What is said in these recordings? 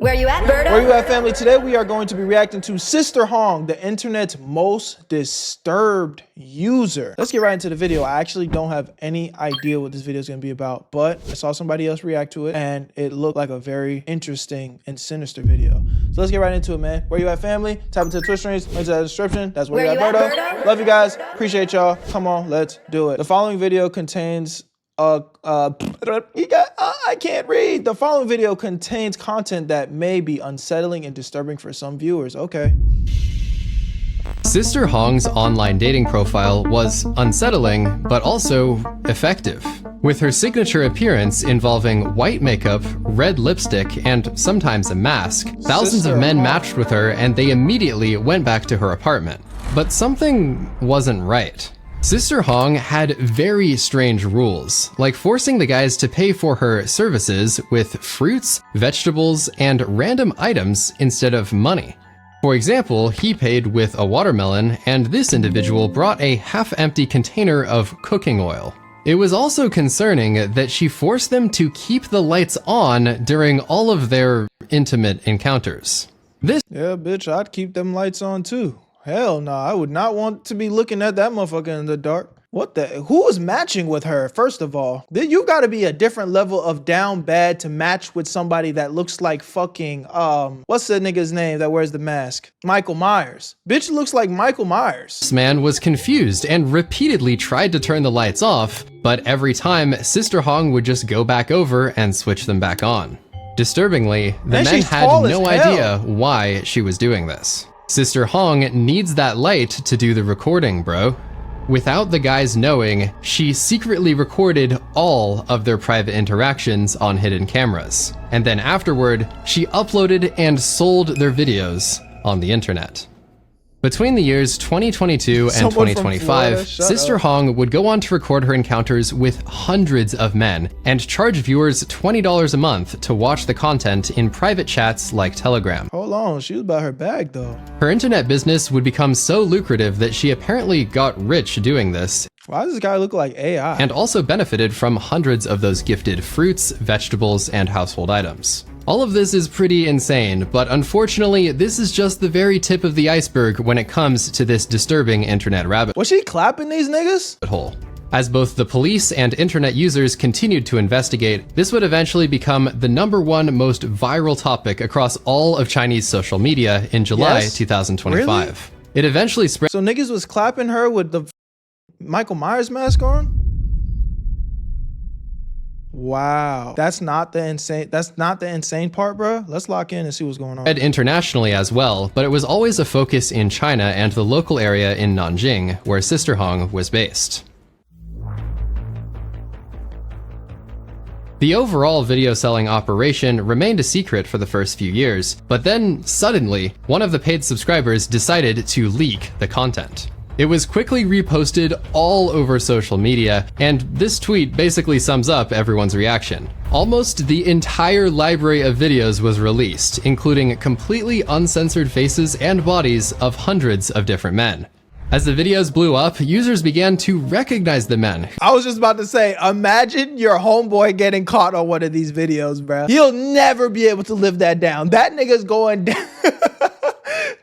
Where you at, Berto? Where you at, family? Today we are going to be reacting to Sister Hong, the internet's most disturbed user. Let's get right into the video. I actually don't have any idea what this video is going to be about, but I saw somebody else react to it and it looked like a very interesting and sinister video. So let's get right into it, man. Where you at, family? Tap into the Twitch streams, link to the description. That's Where You At, Berto. Love you guys. Appreciate y'all. Come on, let's do it. The following video contains I can't read. The following video contains content that may be unsettling and disturbing for some viewers. Okay. Sister Hong's online dating profile was unsettling, but also effective. With her signature appearance involving white makeup, red lipstick, and sometimes a mask, thousands of men matched with her and they immediately went back to her apartment. But something wasn't right. Sister Hong had very strange rules, like forcing the guys to pay for her services with fruits, vegetables, and random items instead of money. For example, he paid with a watermelon, and this individual brought a half-empty container of cooking oil. It was also concerning that she forced them to keep the lights on during all of their intimate encounters. Yeah, bitch, I'd keep them lights on too. Hell no, I would not want to be looking at that motherfucker in the dark. What the? Who is matching with her? First of all, you got to be a different level of down bad to match with somebody that looks like fucking, what's the nigga's name that wears the mask? Michael Myers. Bitch looks like Michael Myers. This man was confused and repeatedly tried to turn the lights off, but every time, Sister Hong would just go back over and switch them back on. Disturbingly, the men had no idea why she was doing this. Sister Hong needs that light to do the recording, bro. Without the guys knowing, she secretly recorded all of their private interactions on hidden cameras. And then afterward, she uploaded and sold their videos on the internet. Between the years 2022 and 2025, Sister Hong would go on to record her encounters with hundreds of men and charge viewers $20 a month to watch the content in private chats like Telegram. Hold on, she was about her bag though. Her internet business would become so lucrative that she apparently got rich doing this. Why does this guy look like AI? And also benefited from hundreds of those gifted fruits, vegetables, and household items. All of this is pretty insane, but unfortunately, this is just the very tip of the iceberg when it comes to this disturbing internet rabbit Was she clapping these niggas? hole. As both the police and internet users continued to investigate, this would eventually become the #1 most viral topic across all of Chinese social media in July 2025. Really? It eventually spread. So niggas was clapping her with the Michael Myers mask on? Wow, that's not the insane part, bro. Let's lock in and see what's going on. Internationally as well, but it was always a focus in China and the local area in Nanjing, where Sister Hong was based. The overall video selling operation remained a secret for the first few years, but then suddenly, one of the paid subscribers decided to leak the content. It was quickly reposted all over social media, and this tweet basically sums up everyone's reaction. Almost the entire library of videos was released, including completely uncensored faces and bodies of hundreds of different men. As the videos blew up, users began to recognize the men. I was just about to say, imagine your homeboy getting caught on one of these videos, bro. He'll never be able to live that down. That nigga's going down.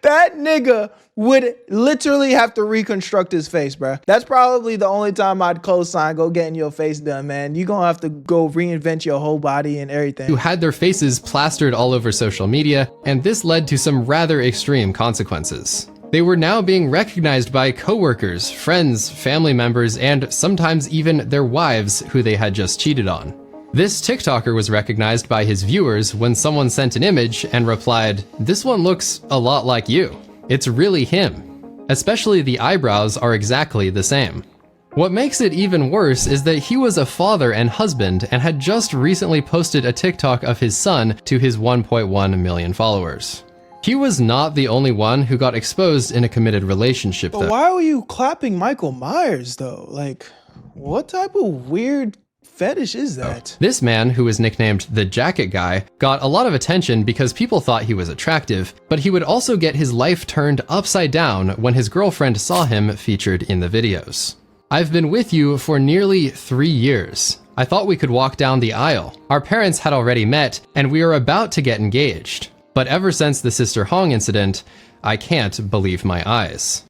That nigga would literally have to reconstruct his face, bro. That's probably the only time I'd co-sign go getting your face done, man. You're gonna have to go reinvent your whole body and everything. Who had their faces plastered all over social media, and this led to some rather extreme consequences. They were now being recognized by coworkers, friends, family members, and sometimes even their wives who they had just cheated on. This TikToker was recognized by his viewers when someone sent an image and replied, "This one looks a lot like you. It's really him. Especially the eyebrows are exactly the same." What makes it even worse is that he was a father and husband and had just recently posted a TikTok of his son to his 1.1 million followers. He was not the only one who got exposed in a committed relationship though. But why were you clapping Michael Myers though? Like, what type of weird fetish is that? This man, who was nicknamed the Jacket Guy, got a lot of attention because people thought he was attractive, but he would also get his life turned upside down when his girlfriend saw him featured in the videos. "I've been with you for nearly 3 years. I thought we could walk down the aisle. Our parents had already met, and we were about to get engaged. But ever since the Sister Hong incident, I can't believe my eyes.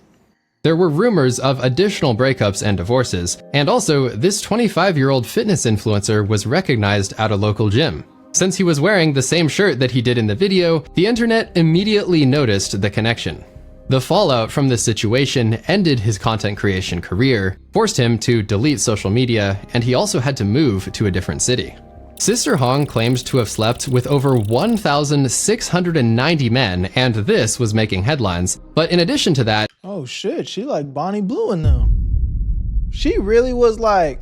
There were rumors of additional breakups and divorces, and also this 25-year-old fitness influencer was recognized at a local gym. Since he was wearing the same shirt that he did in the video, the internet immediately noticed the connection. The fallout from this situation ended his content creation career, forced him to delete social media, and he also had to move to a different city. Sister Hong claimed to have slept with over 1,690 men, and this was making headlines. But in addition to that, oh shit, she like Bonnie Blue in them. She really was like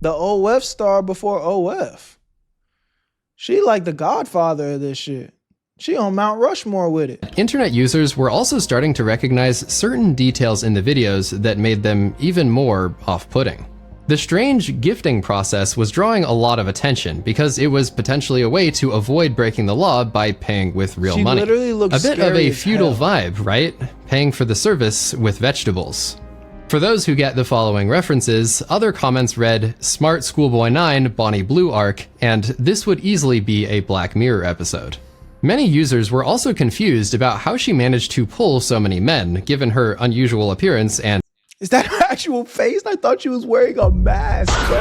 the OF star before OF. She like the godfather of this shit. She on Mount Rushmore with it. Internet users were also starting to recognize certain details in the videos that made them even more off-putting. The strange gifting process was drawing a lot of attention because it was potentially a way to avoid breaking the law by paying with real money. Literally looks a bit of scary a as feudal hell. vibe, right? Paying for the service with vegetables. For those who get the following references, other comments read, Smart Schoolboy 9 Bonnie Blue arc, and this would easily be a Black Mirror episode. Many users were also confused about how she managed to pull so many men, given her unusual appearance and Is that her actual face? I thought she was wearing a mask, bro.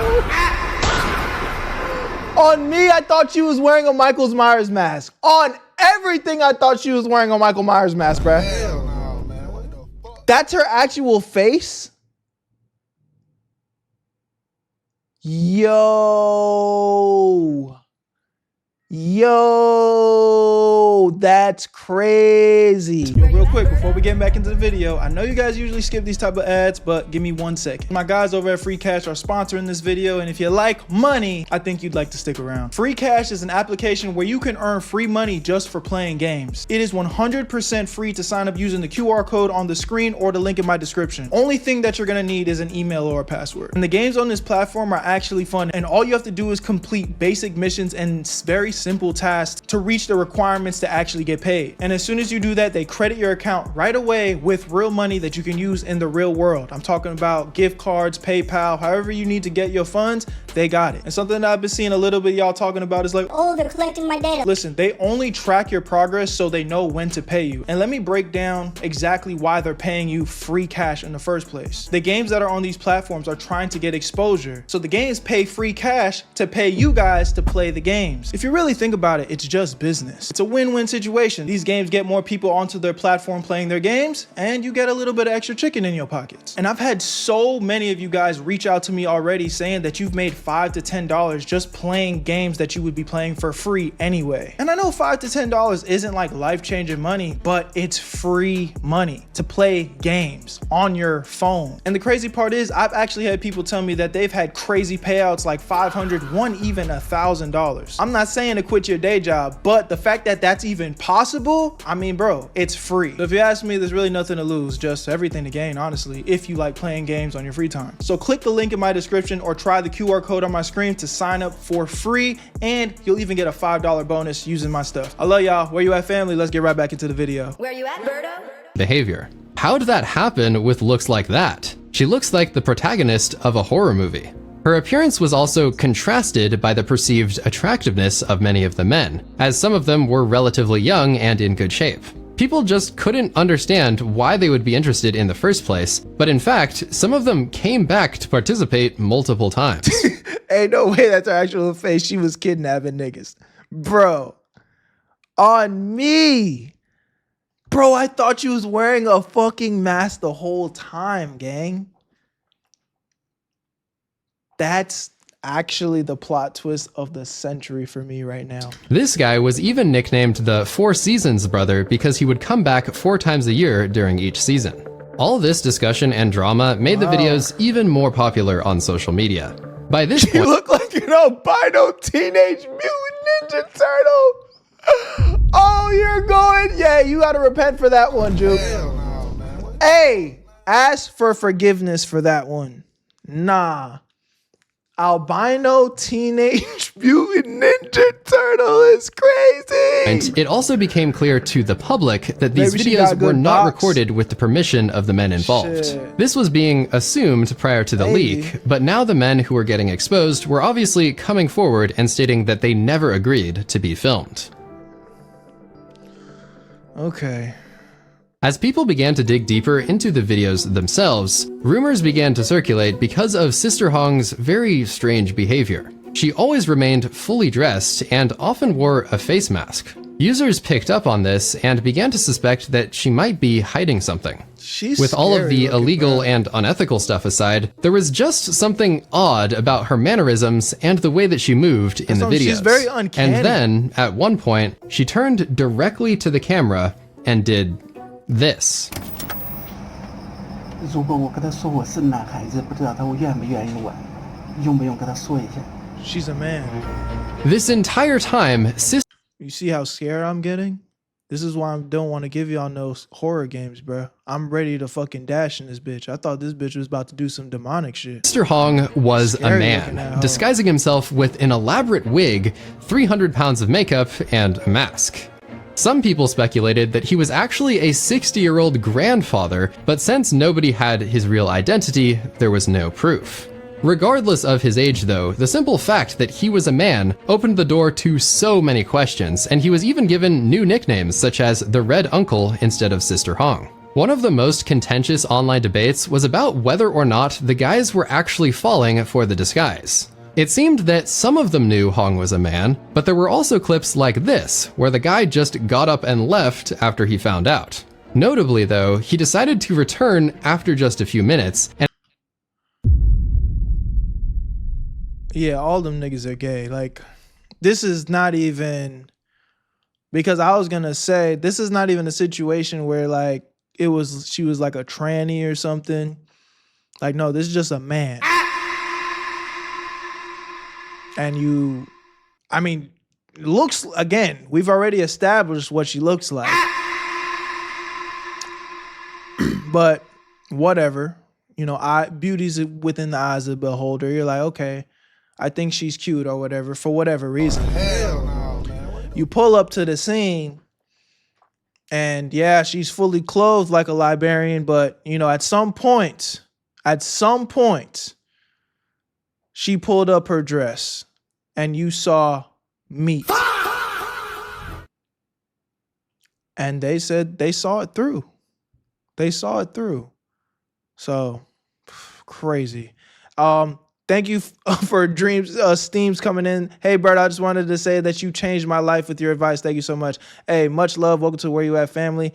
On me, I thought she was wearing a Michael Myers mask. On everything, I thought she was wearing a Michael Myers mask, bro. Hell no, man. What the fuck? That's her actual face? Yo. Yo, that's crazy. Yo, real quick, before we get back into the video, I know you guys usually skip these type of ads, but give me 1 second. My guys over at Free Cash are sponsoring this video, and if you like money, I think you'd like to stick around. Free Cash is an application where you can earn free money just for playing games. It is 100% free to sign up using the QR code on the screen or the link in my description. Only thing that you're gonna need is an email or a password. And the games on this platform are actually fun, and all you have to do is complete basic missions and very simple tasks to reach the requirements to actually get paid. And as soon as you do that, they credit your account right away with real money that you can use in the real world. I'm talking about gift cards, PayPal, however you need to get your funds, they got it. And something that I've been seeing a little bit y'all talking about is like, oh, they're collecting my data. listen, they only track your progress so they know when to pay you. And let me break down exactly why they're paying you free cash in the first place. The games that are on these platforms are trying to get exposure. So the games pay free cash to pay you guys to play the games. If you really think about it, it's just business. It's a win-win situation. These games get more people onto their platform playing their games, and you get a little bit of extra chicken in your pockets. And I've had so many of you guys reach out to me already saying that you've made $5 to $10 just playing games that you would be playing for free anyway. And I know $5 to $10 isn't like life-changing money, but it's free money to play games on your phone. And the crazy part is I've actually had people tell me that they've had crazy payouts like $500, one even $1,000. I'm not saying to quit your day job, but the fact that that's even possible, I mean, bro, it's free. So if you ask me, there's really nothing to lose, just everything to gain, honestly, if you like playing games on your free time. So click the link in my description or try the QR code on my screen to sign up for free, and you'll even get a $5 bonus using my stuff. I love y'all. Where you at, family? Let's get right back into the video. Where you at, Berto? behavior. How did that happen with looks like that? She looks like the protagonist of a horror movie. Her appearance was also contrasted by the perceived attractiveness of many of the men, as some of them were relatively young and in good shape. People just couldn't understand why they would be interested in the first place, but in fact, some of them came back to participate multiple times. Ain't no way that's her actual face. She was kidnapping niggas. Bro, on me. Bro, I thought you was wearing a fucking mask the whole time, gang. That's actually the plot twist of the century for me right now. This guy was even nicknamed the Four Seasons Brother because he would come back 4 times a year during each season. All this discussion and drama made the videos even more popular on social media. By this You point, look like an albino Teenage Mutant Ninja Turtle. Oh, you're going. Yeah, you got to repent for that one, Juke. Hell no, man. Hey, ask for forgiveness for that one. Nah. albino teenage mutant ninja turtle is crazy. And it also became clear to the public that these Maybe she videos got were good not box. recorded with the permission of the men involved. Shit. This was being assumed prior to the Maybe. leak, but now the men who were getting exposed were obviously coming forward and stating that they never agreed to be filmed. Okay. As people began to dig deeper into the videos themselves, rumors began to circulate because of Sister Hong's very strange behavior. She always remained fully dressed and often wore a face mask. Users picked up on this and began to suspect that she might be hiding something. She's With all of scary the looking, illegal bro. and unethical stuff aside, there was just something odd about her mannerisms and the way that she moved in the what- videos. she's very uncanny. And then, at one point, she turned directly to the camera and did this. 如果我跟他说我是男孩子，不知道他会愿不愿意玩，用不用跟他说一下？ She's a man. This entire time, You see how scared I'm getting? This is why I don't want to give y'all no horror games, bro. I'm ready to fucking dash in this bitch. I thought this bitch was about to do some demonic shit. Sister Hong was a Scary looking man, at disguising himself with an elaborate wig, 300 pounds of makeup, and a mask. Some people speculated that he was actually a 60-year-old grandfather, but since nobody had his real identity, there was no proof. Regardless of his age though, the simple fact that he was a man opened the door to so many questions, and he was even given new nicknames such as the Red Uncle instead of Sister Hong. One of the most contentious online debates was about whether or not the guys were actually falling for the disguise. It seemed that some of them knew Hong was a man, but there were also clips like this, where the guy just got up and left after he found out. Notably though, he decided to return after just a few minutes, and Yeah, all them niggas are gay. Like, this is not even, because I was gonna say, this is not even a situation where like she was like a tranny or something. Like, no, this is just a man. And I mean, looks, again, we've already established what she looks like. But whatever, you know, beauty's within the eyes of the beholder. You're like, okay, I think she's cute or whatever, for whatever reason. Hell no, man. You pull up to the scene and yeah, she's fully clothed like a librarian, but you know, at some point, she pulled up her dress and you saw meat. And they said they saw it through. They saw it through. So crazy. Thank you for dreams, steams coming in. Hey, Bert, I just wanted to say that you changed my life with your advice. Thank you so much. Hey, much love. Welcome to Where You At family.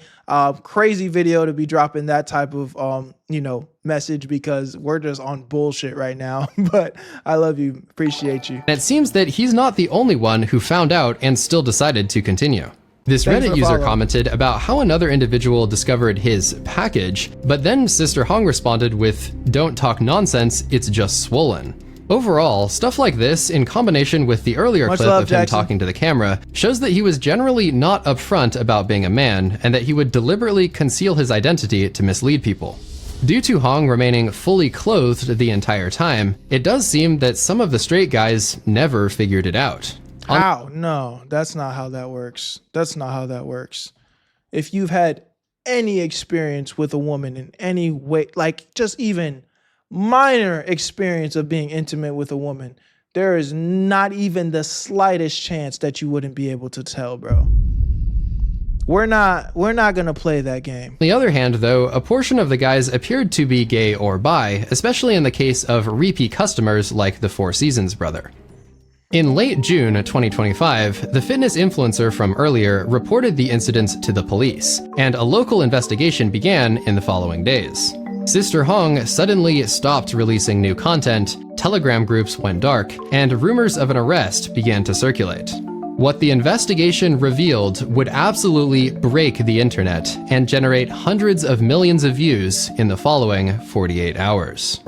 Crazy video to be dropping that type of, you know, message because we're just on bullshit right now. But I love you. Appreciate you. it seems that he's not the only one who found out and still decided to continue. This Thanks for Reddit the user follow. commented about how another individual discovered his package, but then Sister Hong responded with, "Don't talk nonsense, it's just swollen." Overall, stuff like this, in combination with the earlier Much clip love, of him Jackson. talking to the camera, shows that he was generally not upfront about being a man, and that he would deliberately conceal his identity to mislead people. Due to Hong remaining fully clothed the entire time, it does seem that some of the straight guys never figured it out. How? No, that's not how that works. That's not how that works. If you've had any experience with a woman in any way, like just even minor experience of being intimate with a woman, there is not even the slightest chance that you wouldn't be able to tell, bro. We're not gonna play that game. On the other hand, though, a portion of the guys appeared to be gay or bi, especially in the case of repeat customers like the Four Seasons brother. In late June 2025, the fitness influencer from earlier reported the incident to the police, and a local investigation began in the following days. Sister Hong suddenly stopped releasing new content, Telegram groups went dark, and rumors of an arrest began to circulate. What the investigation revealed would absolutely break the internet and generate hundreds of millions of views in the following 48 hours.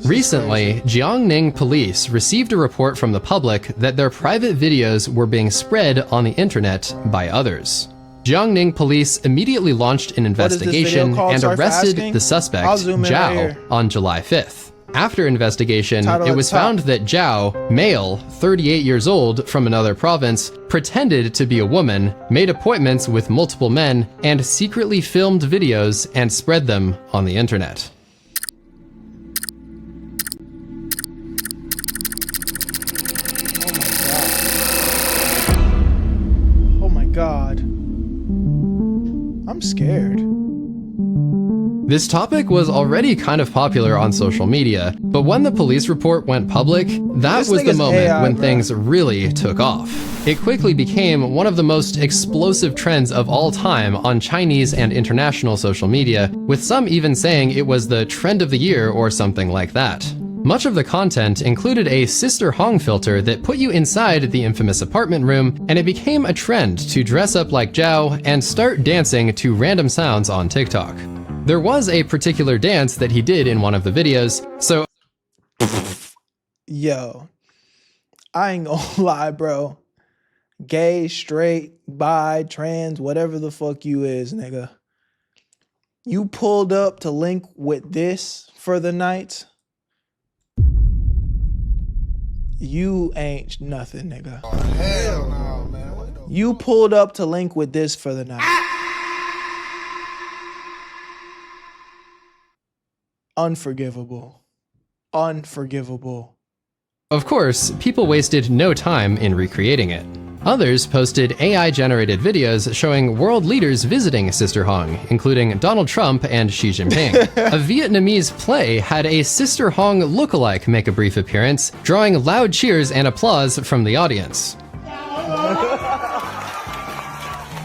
Recently, Jiangning police received a report from the public that their private videos were being spread on the internet by others. Jiangning police immediately launched an What is this video investigation called? and Sorry for arrested asking. the I'll suspect, zoom in right Zhao, here. on July 5th. After investigation, Title it at was the top. found that Zhao, male, 38 years old, from another province, pretended to be a woman, made appointments with multiple men, and secretly filmed videos and spread them on the internet. Oh my god. I'm scared. This topic was already kind of popular on social media, but when the police report went public, that This was the nigga's moment AI, when bro. things really took off. It quickly became one of the most explosive trends of all time on Chinese and international social media, with some even saying it was the trend of the year or something like that. Much of the content included a Sister Hong filter that put you inside the infamous apartment room, and it became a trend to dress up like Zhao and start dancing to random sounds on TikTok. There was a particular dance that he did in one of the videos, so Yo, I ain't gonna lie, bro. Gay, straight, bi, trans, whatever the fuck you is, nigga. You pulled up to link with this for the night. You ain't nothing, nigga. Hell no, man. What the You pulled up to link with this for the night. Unforgivable. Unforgivable. of course, people wasted no time in recreating it. Others posted AI-generated videos showing world leaders visiting Sister Hong, including Donald Trump and Xi Jinping. A Vietnamese play had a Sister Hong lookalike make a brief appearance, drawing loud cheers and applause from the audience.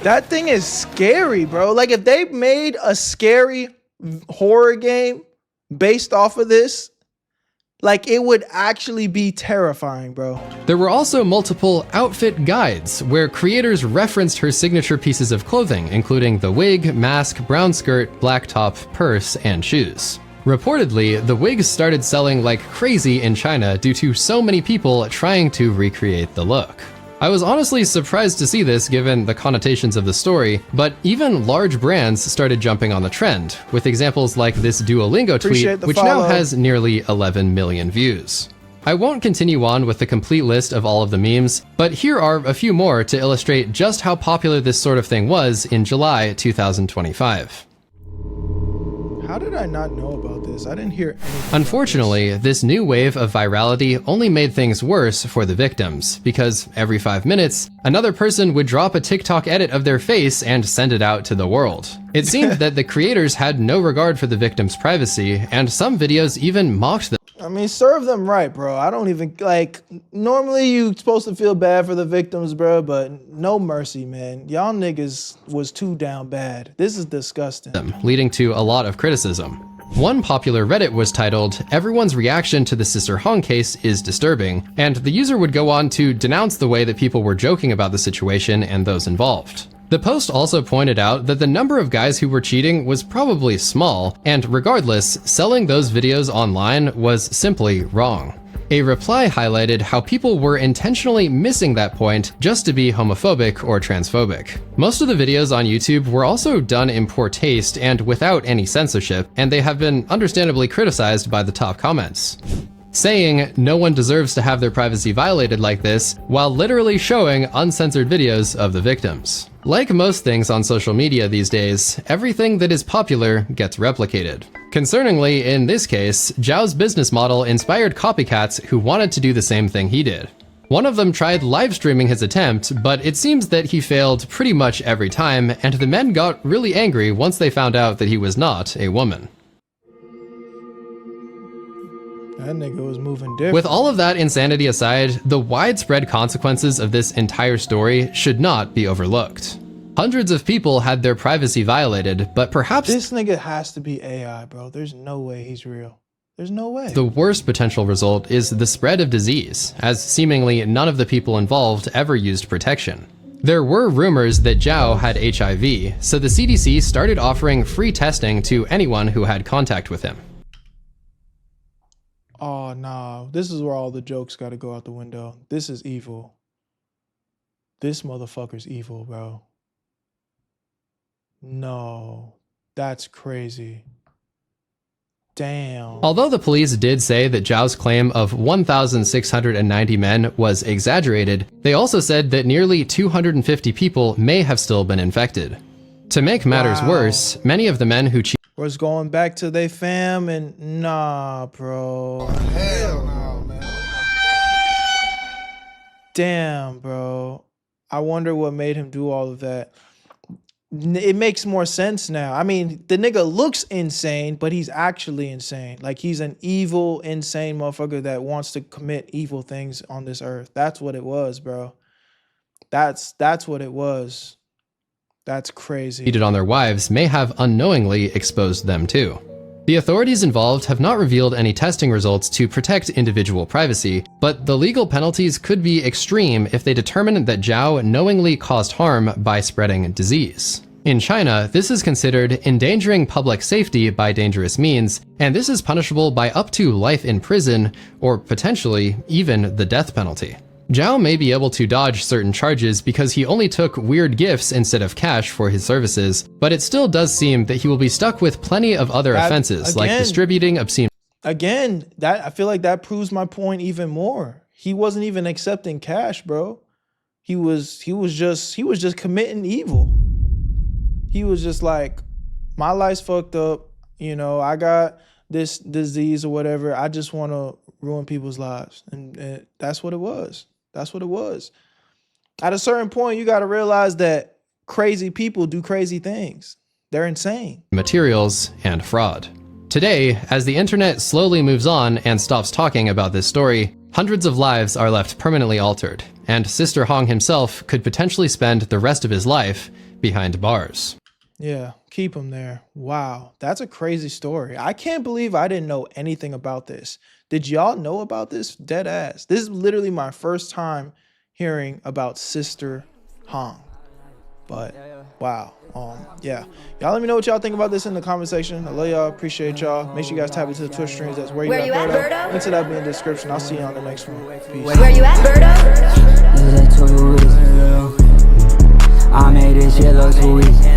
That thing is scary, bro. Like, if they made a scary horror game based off of this, like, it would actually be terrifying, bro. There were also multiple outfit guides where creators referenced her signature pieces of clothing, including the wig, mask, brown skirt, black top, purse, and shoes. Reportedly, the wigs started selling like crazy in China due to so many people trying to recreate the look. I was honestly surprised to see this given the connotations of the story, but even large brands started jumping on the trend, with examples like this Duolingo Appreciate tweet, the which follow. now has nearly 11 million views. I won't continue on with the complete list of all of the memes, but here are a few more to illustrate just how popular this sort of thing was in July 2025. How did I not know about this? I didn't hear anything. Unfortunately, this new wave of virality only made things worse for the victims, because every 5 minutes, another person would drop a TikTok edit of their face and send it out to the world. It seemed that the creators had no regard for the victims' privacy, and some videos even mocked them. I mean, serve them right, bro. I don't even, like, normally you supposed to feel bad for the victims, bro, but no mercy, man. Y'all niggas was too down bad. This is disgusting. Leading to a lot of criticism. One popular Reddit was titled, "Everyone's reaction to the Sister Hong case is disturbing," and the user would go on to denounce the way that people were joking about the situation and those involved. The post also pointed out that the number of guys who were cheating was probably small, and regardless, selling those videos online was simply wrong. A reply highlighted how people were intentionally missing that point just to be homophobic or transphobic. Most of the videos on YouTube were also done in poor taste and without any censorship, and they have been understandably criticized by the top comments, saying no one deserves to have their privacy violated like this, while literally showing uncensored videos of the victims. Like most things on social media these days, everything that is popular gets replicated. Concerningly, in this case, Zhao's business model inspired copycats who wanted to do the same thing he did. One of them tried live streaming his attempt, but it seems that he failed pretty much every time, and the men got really angry once they found out that he was not a woman. That nigga was moving different. With all of that insanity aside, the widespread consequences of this entire story should not be overlooked. Hundreds of people had their privacy violated, but perhaps This nigga has to be AI, bro. There's no way he's real. There's no way. the worst potential result is the spread of disease, as seemingly none of the people involved ever used protection. There were rumors that Zhao had HIV, so the CDC started offering free testing to anyone who had contact with him. Oh, nah. This is where all the jokes gotta go out the window. This is evil. This motherfucker's evil, bro. No, that's crazy. Damn. Although the police did say that Zhao's claim of 1,690 men was exaggerated, they also said that nearly 250 people may have still been infected. To make matters worse, many of the men who was going back to their fam and nah, bro. Hell no, man. Damn, bro. I wonder what made him do all of that. It makes more sense now. I mean, the nigga looks insane, but he's actually insane. Like, he's an evil, insane motherfucker that wants to commit evil things on this earth. That's what it was, bro. That's what it was. That's crazy. cheated on their wives may have unknowingly exposed them too. The authorities involved have not revealed any testing results to protect individual privacy, but the legal penalties could be extreme if they determine that Zhao knowingly caused harm by spreading disease. In China, this is considered endangering public safety by dangerous means, and this is punishable by up to life in prison or potentially even the death penalty. Zhao may be able to dodge certain charges because he only took weird gifts instead of cash for his services, but it still does seem that he will be stuck with plenty of other offenses, like distributing obscene. Again, I feel like that proves my point even more. He wasn't even accepting cash, bro. He was just committing evil. He was just like, my life's fucked up. You know, I got this disease or whatever. I just want to ruin people's lives, and that's what it was. That's what it was. At a certain point, you got to realize that crazy people do crazy things. They're insane. Materials and fraud. Today, as the internet slowly moves on and stops talking about this story, hundreds of lives are left permanently altered, and Sister Hong himself could potentially spend the rest of his life behind bars. Yeah, keep him there. Wow, that's a crazy story. I can't believe I didn't know anything about this. Did y'all know about this? Dead ass. This is literally my first time hearing about Sister Hong. But wow, yeah. Y'all let me know what y'all think about this in the comment section. I love y'all, appreciate y'all. Make sure you guys tap into the Twitch streams. That's Whereyouatberto. Link to that be in the description. I'll see you on the next one. Peace. Where you at, Berto? I made this shit look too easy.